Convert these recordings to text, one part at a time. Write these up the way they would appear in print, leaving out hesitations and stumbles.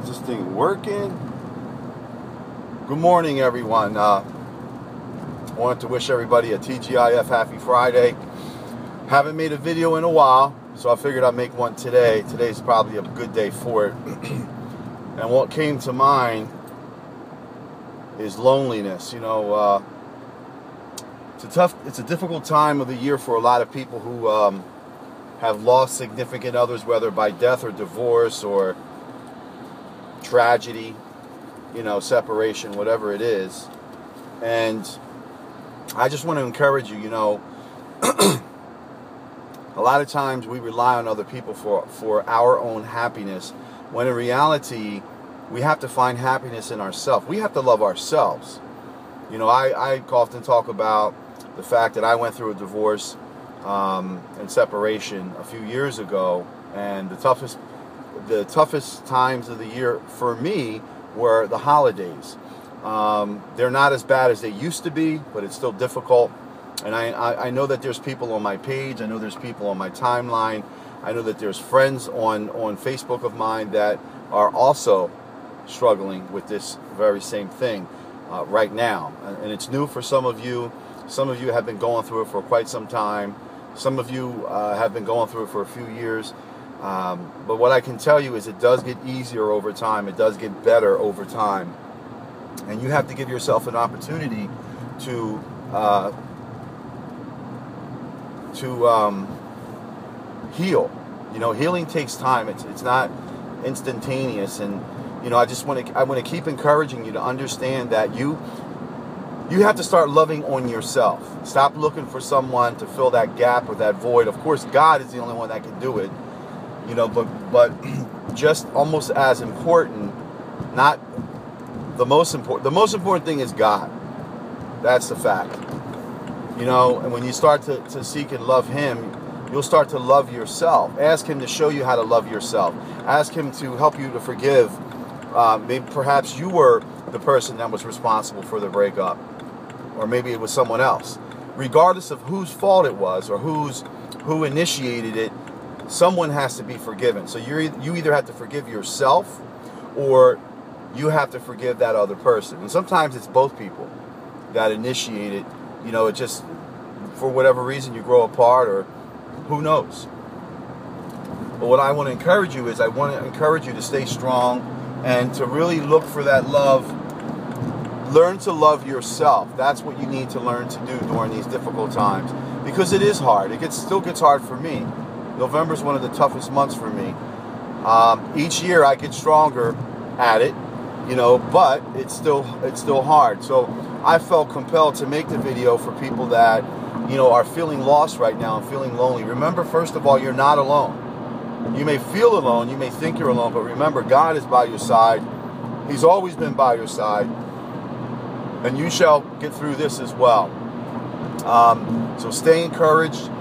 Is this thing working? Good morning, everyone. I wanted to wish everybody a TGIF Happy Friday. Haven't made a video in a while, so I figured I'd make one today. Today's probably a good day for it. And what came to mind is loneliness. You know, it's a difficult time of the year for a lot of people who have lost significant others, whether by death or divorce or tragedy, you know, separation, whatever it is. And I just want to encourage you, you know, a lot of times we rely on other people for our own happiness, when in reality, we have to find happiness in ourselves. We have to love ourselves. You know, I often talk about the fact that I went through a divorce and separation a few years ago, and the toughest times of the year for me were the holidays. They're not as bad as they used to be, but it's still difficult. And I know that there's people on my page. I know there's people on my timeline. I know that there's friends on Facebook of mine that are also struggling with this very same thing right now. And it's new for some of you. Some of you have been going through it for quite some time. Some of you have been going through it for a few years. But what I can tell you is it does get easier over time. It does get better over time. And you have to give yourself an opportunity to heal. You know, healing takes time. It's not instantaneous. And you know, I want to keep encouraging you to understand that you have to start loving on yourself. Stop looking for someone to fill that gap or that void. Of course, God is the only one that can do it. You know, but just almost as important, not the most important. The most important thing is God. That's the fact. You know, and when you start to seek and love Him, you'll start to love yourself. Ask Him to show you how to love yourself. Ask Him to help you to forgive. Maybe perhaps you were the person that was responsible for the breakup, or maybe it was someone else. Regardless of whose fault it was or who initiated it, someone has to be forgiven. So you either have to forgive yourself, or you have to forgive that other person. And sometimes it's both people that initiate it. You know, it just, for whatever reason, you grow apart, or who knows. But what I want to encourage you is, I want to encourage you to stay strong and to really look for that love. Learn to love yourself. That's what you need to learn to do during these difficult times, because it is hard. It still gets hard for me. November is one of the toughest months for me. Each year I get stronger at it, you know, but it's still hard. So I felt compelled to make the video for people that, you know, are feeling lost right now and feeling lonely. Remember, first of all, you're not alone. You may feel alone, you may think you're alone, but remember, God is by your side. He's always been by your side, and you shall get through this as well. So stay encouraged.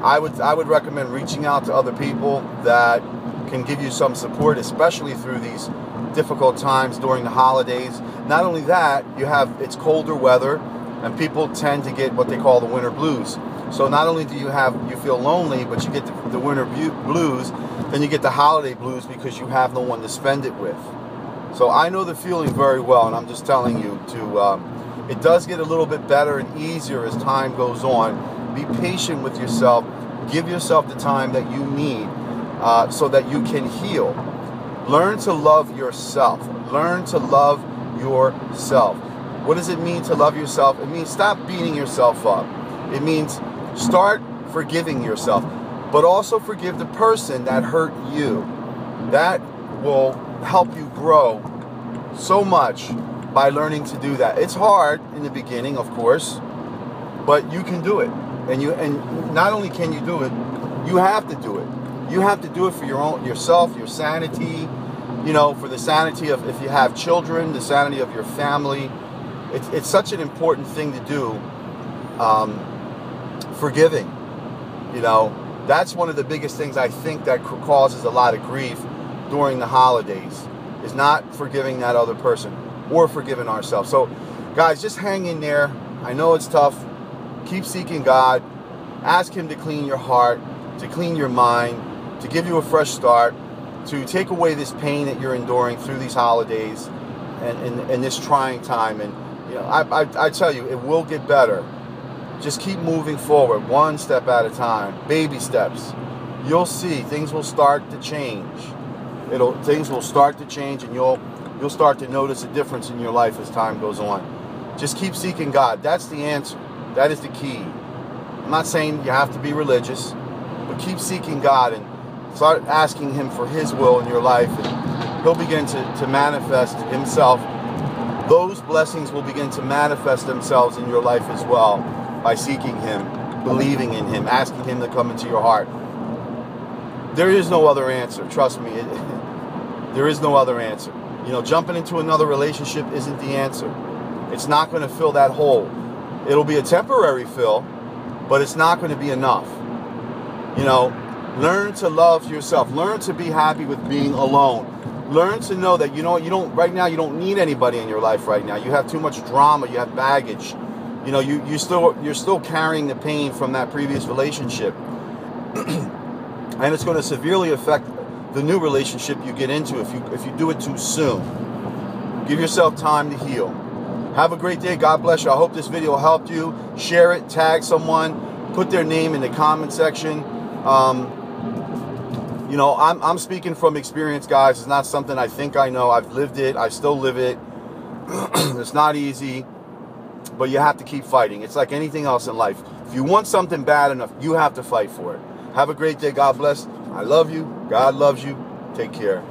I would recommend reaching out to other people that can give you some support, especially through these difficult times during the holidays. Not only that, it's colder weather, and people tend to get what they call the winter blues. So not only do you feel lonely, but you get the winter blues, then you get the holiday blues because you have no one to spend it with. So I know the feeling very well, and I'm just telling you it does get a little bit better and easier as time goes on. Be patient with yourself. Give yourself the time that you need so that you can heal. Learn to love yourself. Learn to love yourself. What does it mean to love yourself? It means stop beating yourself up. It means start forgiving yourself, but also forgive the person that hurt you. That will help you grow so much by learning to do that. It's hard in the beginning, of course, but you can do it. And not only can you do it, you have to do it. You have to do it for yourself, your sanity, you know, for the sanity of, if you have children, the sanity of your family. It's such an important thing to do. Forgiving, you know, that's one of the biggest things I think that causes a lot of grief during the holidays, is not forgiving that other person or forgiving ourselves. So guys, just hang in there. I know it's tough. Keep seeking God. Ask Him to clean your heart, to clean your mind, to give you a fresh start. to take away this pain that you're enduring through these holidays and this trying time. And you know, I tell you, it will get better. Just keep moving forward, one step at a time, baby steps. You'll see things will start to change. Things will start to change, and you'll start to notice a difference in your life as time goes on. Just keep seeking God. That's the answer. That is the key. I'm not saying you have to be religious, but keep seeking God and start asking Him for His will in your life, and He'll begin to manifest Himself. Those blessings will begin to manifest themselves in your life as well by seeking Him, believing in Him, asking Him to come into your heart. There is no other answer. Trust me. There is no other answer. You know, jumping into another relationship isn't the answer. It's not going to fill that hole. It'll be a temporary fill, but it's not going to be enough. You know, learn to love yourself. Learn to be happy with being alone. Learn to know that, you know, right now you don't need anybody in your life right now. You have too much drama. You have baggage. You know, you're still carrying the pain from that previous relationship. And it's going to severely affect the new relationship you get into if you do it too soon. Give yourself time to heal. Have a great day. God bless you. I hope this video helped you. Share it. Tag someone. Put their name in the comment section. You know, I'm speaking from experience, guys. It's not something I think I know. I've lived it. I still live it. It's not easy, but you have to keep fighting. It's like anything else in life. If you want something bad enough, you have to fight for it. Have a great day. God bless. I love you. God loves you. Take care.